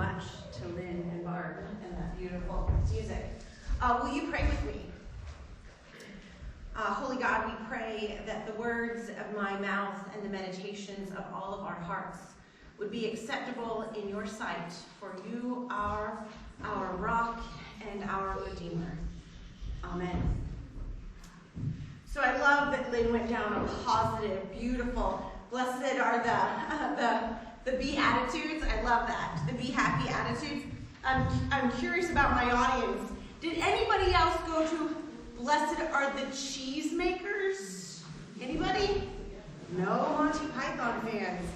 much to Lynn and Barb and that beautiful music. Will you pray with me? Holy God, we pray that the words of my mouth and the meditations of all of our hearts would be acceptable in your sight, for you are our rock and our Redeemer. Amen. So I love that Lynn went down a positive, beautiful, blessed are the Beatitudes. I love that, the be happy attitudes. I'm curious about my audience. Did anybody else go to blessed are the cheesemakers? Anybody? No Monty Python fans.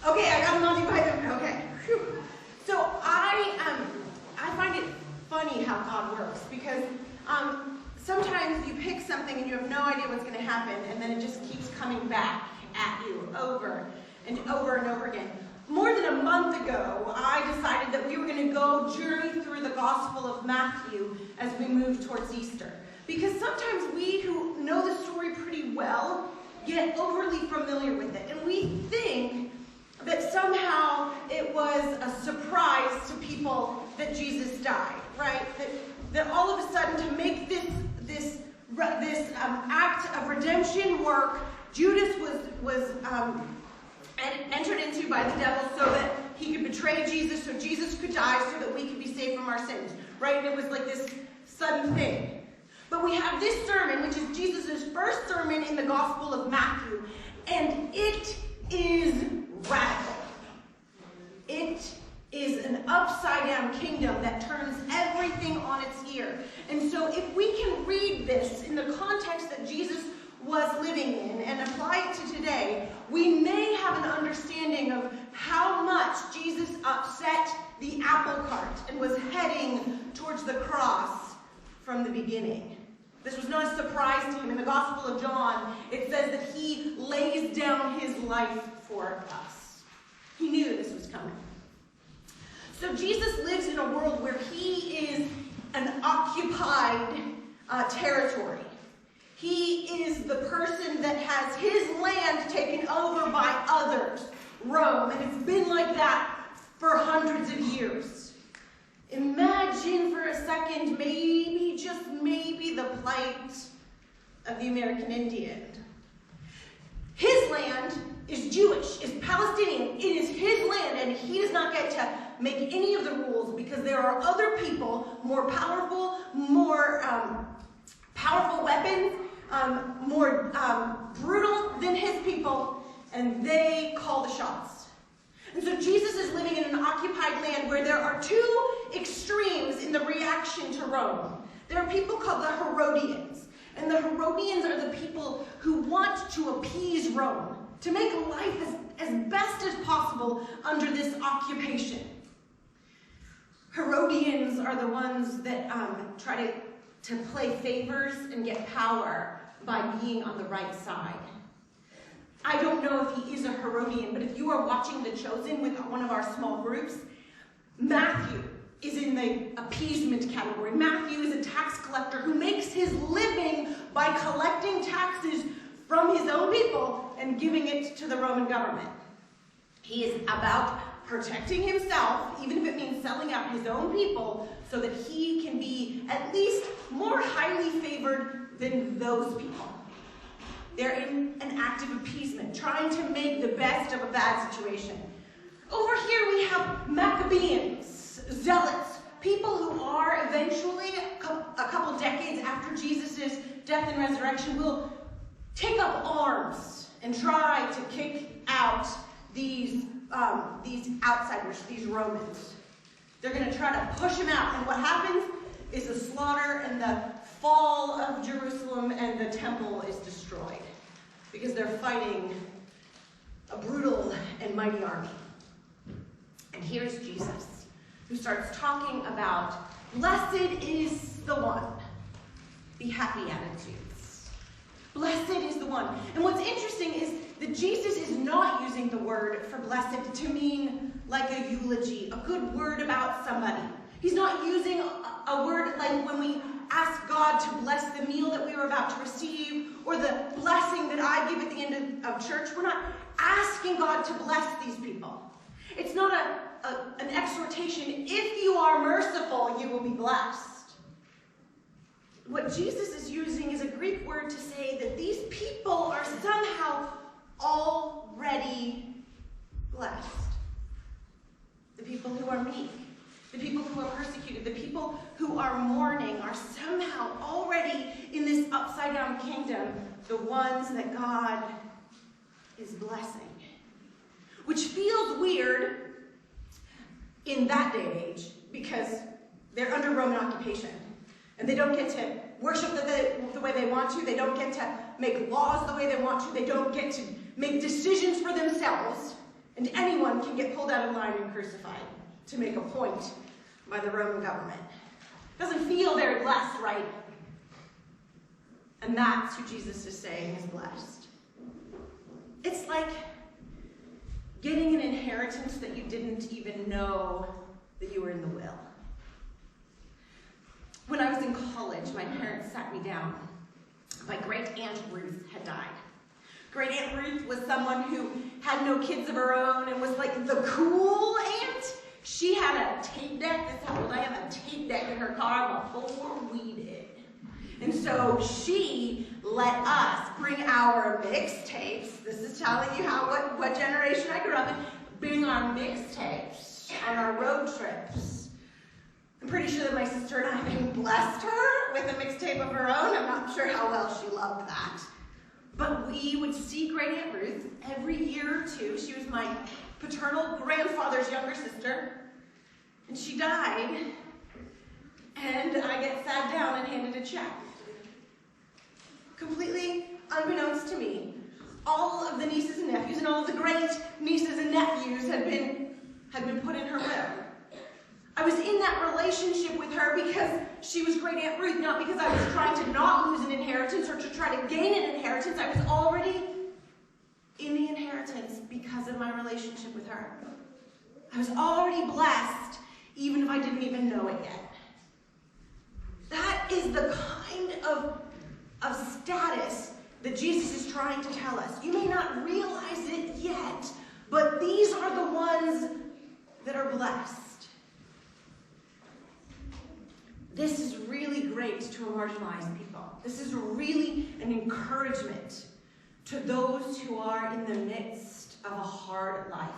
Okay, I got a Monty Python. Okay. Whew. So I find it funny how God works, because sometimes you pick something and you have no idea what's going to happen, and then it just keeps coming back at you over and over and over again. More than a month ago, I decided that we were going to go journey through the Gospel of Matthew as we move towards Easter. Because sometimes we who know the story pretty well get overly familiar with it, and we think that somehow it was a surprise to people that Jesus died, right? That all of a sudden, to make this act of redemption work, Judas was entered into by the devil so that he could betray Jesus, so Jesus could die, so that we could be saved from our sins, right? And it was like this sudden thing. But we have this sermon, which is Jesus' first sermon in the Gospel of Matthew, and it is radical. It is an upside-down kingdom that turns everything on its ear. And so if we can read this in the context that Jesus was living in and apply it to today, we may have an understanding of how much Jesus upset the apple cart and was heading towards the cross from the beginning. This was not a surprise to him. In the Gospel of John, it says that he lays down his life for us. He knew this was coming. So Jesus lives in a world where he is an occupied territory. He is the person that has his land taken over by others, Rome, and it's been like that for hundreds of years. Imagine for a second, maybe, just maybe, the plight of the American Indian. His land is Jewish, is Palestinian. It is his land, and he does not get to make any of the rules because there are other people more powerful, more powerful weapons, more brutal than his people, and they call the shots. And so Jesus is living in an occupied land where there are two extremes in the reaction to Rome. There are people called the Herodians, and the Herodians are the people who want to appease Rome, to make life as best as possible under this occupation. Herodians are the ones that try to play favors and get power by being on the right side. I don't know if he is a Herodian, but if you are watching The Chosen with one of our small groups, Matthew is in the appeasement category. Matthew is a tax collector who makes his living by collecting taxes from his own people and giving it to the Roman government. He is about protecting himself, even if it means selling out his own people, so that he can be at least more highly favored than those people. They're in an act of appeasement, trying to make the best of a bad situation. Over here we have Maccabeans, zealots, people who are eventually, a couple decades after Jesus' death and resurrection, will take up arms and try to kick out these outsiders, these Romans. They're going to try to push them out, and what happens is a slaughter and the fall of Jerusalem, and the temple is destroyed because they're fighting a brutal and mighty army. And here's Jesus, who starts talking about, blessed is the one, be happy attitudes. Blessed is the one. And what's interesting is that Jesus is not using the word for blessed to mean like a eulogy, a good word about somebody. He's not using a word like when we ask God to bless the meal that we were about to receive or the blessing that I give at the end of church. We're not asking God to bless these people. It's not an exhortation. If you are merciful, you will be blessed. What Jesus is using is a Greek word to say that these people are somehow already blessed. The people who are meek, the people who are persecuted, the people who are mourning are somehow already in this upside-down kingdom, the ones that God is blessing. Which feels weird in that day and age because they're under Roman occupation. And they don't get to worship the way they want to. They don't get to make laws the way they want to. They don't get to make decisions for themselves. And anyone can get pulled out of line and crucified to make a point by the Roman government. Doesn't feel very blessed, right? And that's who Jesus is saying is blessed. It's like getting an inheritance that you didn't even know that you were in the will. When I was in college, my parents sat me down. My great-aunt Ruth had died. Great-aunt Ruth was someone who had no kids of her own and was like the cool aunt. She had a tape deck. That's how old I am. A tape deck in her car before we did. And so she let us bring our mixtapes. This is telling you what generation I grew up in. Bring our mixtapes on our road trips. I'm pretty sure that my sister and I even blessed her with a mixtape of her own. I'm not sure how well she loved that. But we would see Great Aunt Ruth every year or two. She was my paternal grandfather's younger sister. And she died. And I get sat down and handed a check. Completely unbeknownst to me, all of the nieces and nephews and all of the great nieces and nephews had been put in her will. I was in that relationship with her because she was Great Aunt Ruth, not because I was trying to not lose an inheritance or to try to gain an inheritance. I was already in the inheritance because of my relationship with her. I was already blessed, even if I didn't even know it yet. That is the kind of status that Jesus is trying to tell us. You may not realize it yet, but these are the ones that are blessed. This is really great to marginalized people. This is really an encouragement to those who are in the midst of a hard life,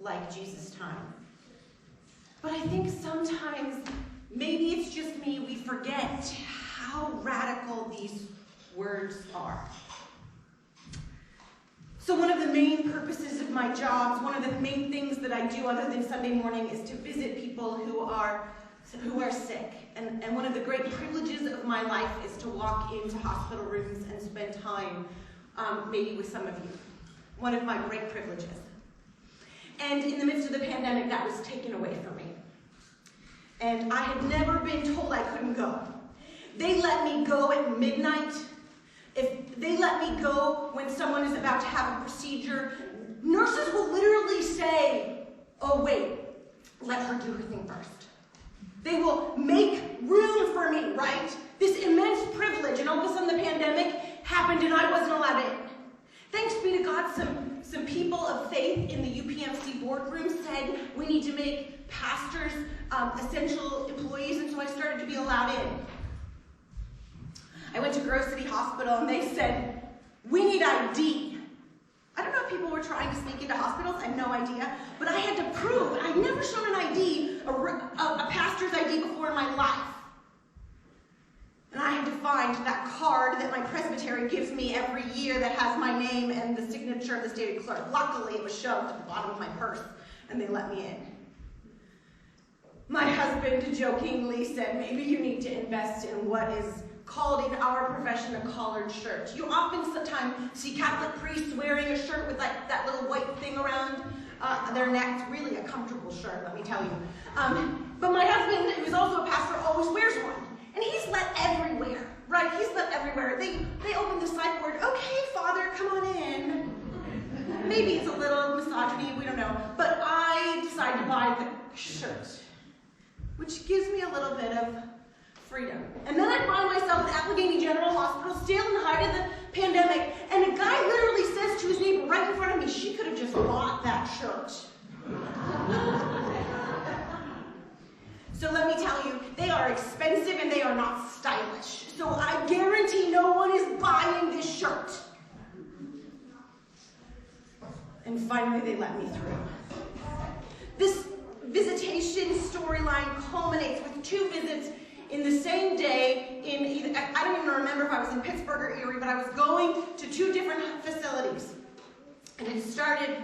like Jesus' time. But I think sometimes, maybe it's just me, we forget how radical these words are. So one of the main purposes of my jobs, one of the main things that I do other than Sunday morning is to visit people who are sick. And one of the great privileges of my life is to walk into hospital rooms and spend time maybe with some of you. One of my great privileges. And in the midst of the pandemic, that was taken away from me. And I had never been told I couldn't go. They let me go at midnight. If they let me go when someone is about to have a procedure, nurses will literally say, oh wait, let her do her thing first. They will make room for me, right? This immense privilege, and all of a sudden the pandemic happened and I wasn't allowed in. Thanks be to God, some people of faith in the UPMC boardroom said we need to make pastors essential employees, and so I started to be allowed in. I went to Grove City Hospital and they said, we need ID. I don't know if people were trying to sneak into hospitals, I have no idea, but I had to prove, I'd never shown an ID, a pastor's ID before in my life. And I had to find that card that my presbytery gives me every year that has my name and the signature of the state clerk. Luckily, it was shoved at the bottom of my purse, and they let me in. My husband jokingly said, maybe you need to invest in what is called in our profession a collared shirt. You often sometimes see Catholic priests wearing a shirt with like that little white thing around their neck. It's really a comfortable shirt, let me tell you. But my husband, who's also a pastor, always wears one. And he's let everywhere, right? He's let everywhere. They open the sideboard. Okay, Father, come on in. Maybe it's a little misogyny, we don't know. But I decided to buy the shirt, which gives me a little bit of freedom. And then I find myself at Allegheny General Hospital, still in the height of the pandemic, and a guy literally says to his neighbor right in front of me, she could have just bought that shirt. So let me tell you, they are expensive and they are not stylish. So I guarantee no one is buying this shirt. And finally they let me through. This visitation storyline culminates with 2 visits in the same day in either, I don't even remember if I was in Pittsburgh or Erie, but I was going to 2 different facilities. And it started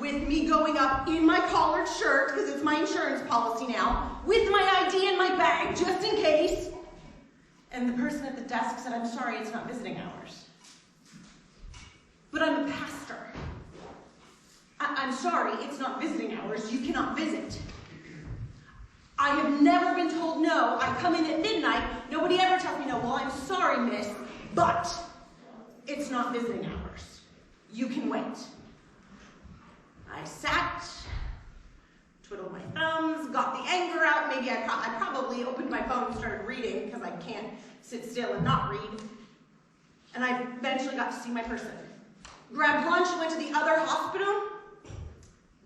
with me going up in my collared shirt, because it's my insurance policy now, with my ID in my bag, just in case. And the person at the desk said, I'm sorry, it's not visiting hours. But I'm a pastor. I'm sorry, it's not visiting hours. You cannot visit. I have never been told no. I come in at midnight. Nobody ever tells me no. Well, I'm sorry, miss, but it's not visiting hours. You can wait. I sat, twiddled my thumbs, got the anger out. Maybe I probably opened my phone and started reading because I can't sit still and not read. And I eventually got to see my person. Grabbed lunch, went to the other hospital.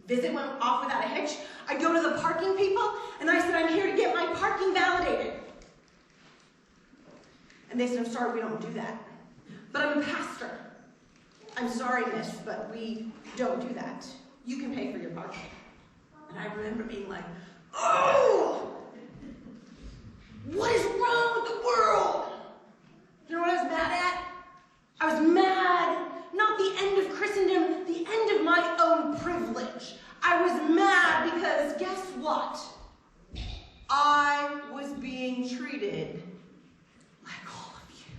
Visit went off without a hitch. I go to the parking people, and I said, I'm here to get my parking validated. And they said, I'm sorry, we don't do that. But I'm a pastor. I'm sorry, miss, but we don't do that. You can pay for your parking. And I remember being like, oh! What is wrong with the world? You know what I was mad at? I was mad, not the end of Christendom, the end of my own privilege. I was mad because guess what? I was being treated like all of you.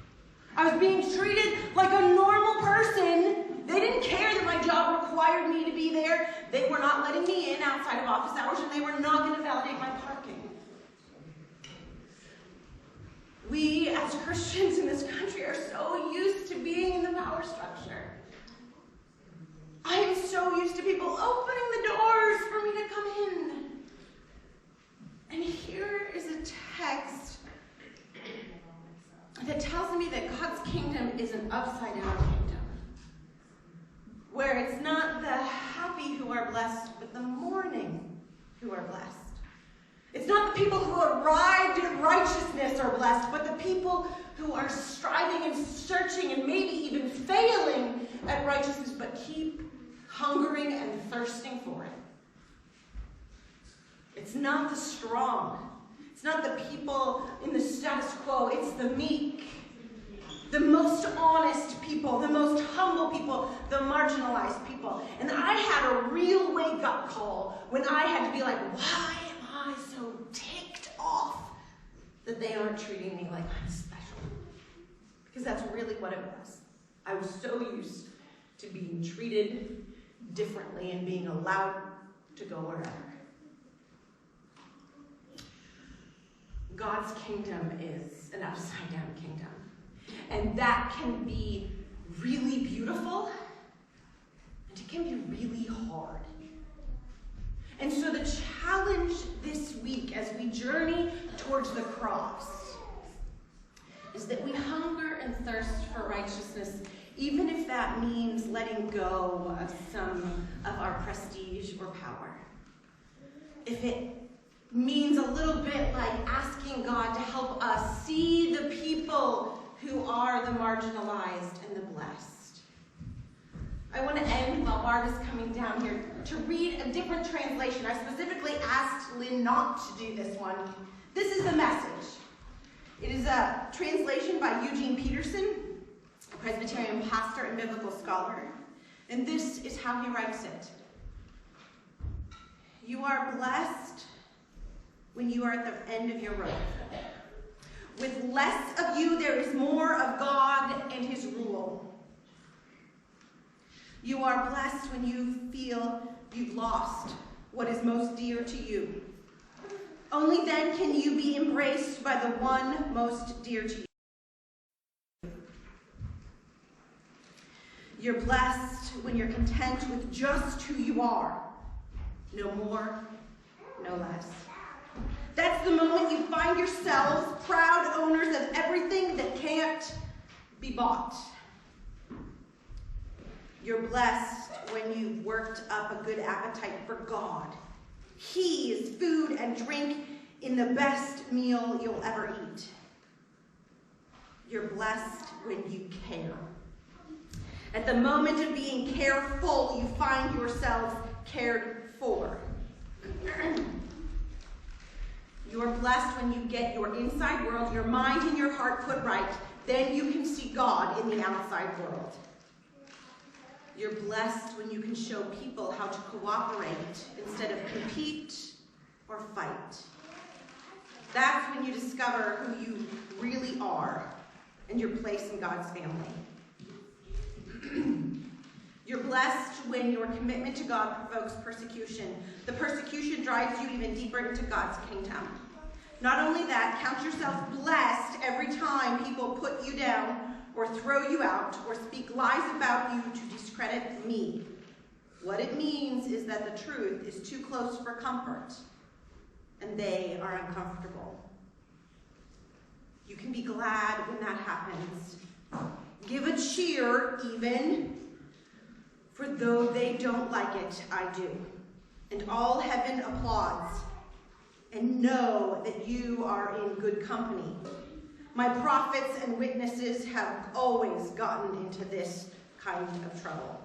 I was being treated like a normal person. They didn't care that my job required me to be there. They were not letting me in outside of office hours, and they were not going to validate my parking. We, as Christians in this country, are so used to being in the power structure. I am so used to people opening the doors for me to come in. And here is a text that tells me that God's kingdom is an upside-down kingdom, where it's not the happy who are blessed, but the mourning who are blessed. It's not the people who arrived at righteousness are blessed, but the people who are striving and searching and maybe even failing at righteousness, but keep hungering and thirsting for it. It's not the strong. It's not the people in the status quo. It's the meek, the most honest people, the most humble people, the marginalized people. And I had a real wake-up call when I had to be like, why am I so ticked off that they aren't treating me like I'm special? Because that's really what it was. I was so used to being treated differently and being allowed to go wherever. God's kingdom is an upside-down kingdom. And that can be really beautiful, and it can be really hard. And so the challenge this week as we journey towards the cross is that we hunger and thirst for righteousness, even if that means letting go of some of our prestige or power. If it means a little bit like asking God to help us see the people who are the marginalized and the blessed. I want to end while Bart is coming down here to read a different translation. I specifically asked Lynn not to do this one. This is the Message. It is a translation by Eugene Peterson, a Presbyterian pastor and biblical scholar. And this is how he writes it. You are blessed when you are at the end of your rope. With less of you, there is more of God and his rule. You are blessed when you feel you've lost what is most dear to you. Only then can you be embraced by the one most dear to you. You're blessed when you're content with just who you are. No more, no less. That's the moment you find yourselves proud owners of everything that can't be bought. You're blessed when you've worked up a good appetite for God. He is food and drink in the best meal you'll ever eat. You're blessed when you care. At the moment of being careful, you find yourselves cared for. You are blessed when you get your inside world, your mind and your heart put right. Then you can see God in the outside world. You're blessed when you can show people how to cooperate instead of compete or fight. That's when you discover who you really are and your place in God's family. You're blessed when your commitment to God provokes persecution. The persecution drives you even deeper into God's kingdom. Not only that, count yourself blessed every time people put you down or throw you out or speak lies about you to discredit me. What it means is that the truth is too close for comfort, and they are uncomfortable. You can be glad when that happens. Give a cheer even, for though they don't like it, I do. And all heaven applauds, and know that you are in good company. My prophets and witnesses have always gotten into this kind of trouble.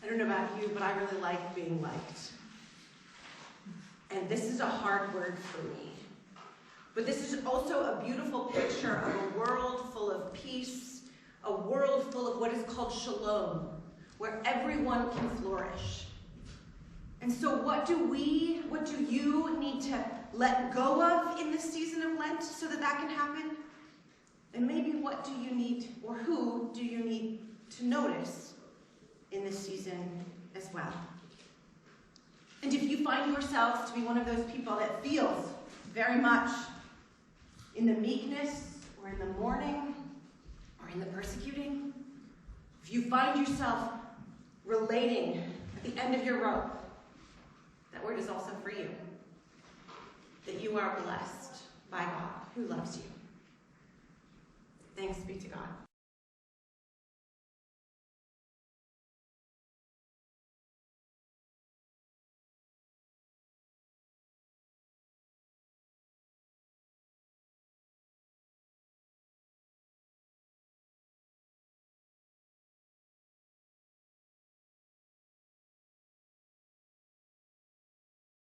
I don't know about you, but I really like being liked. And this is a hard word for me. But this is also a beautiful picture of a world full of peace, a world full of what is called shalom, where everyone can flourish. And so what do you need to let go of in this season of Lent so that that can happen? And maybe what do you need, or who do you need to notice in this season as well? And if you find yourself to be one of those people that feels very much in the meekness, or in the mourning, or in the persecuting, if you find yourself relating at the end of your rope, that word is also for you. That you are blessed by God who loves you. Thanks be to God.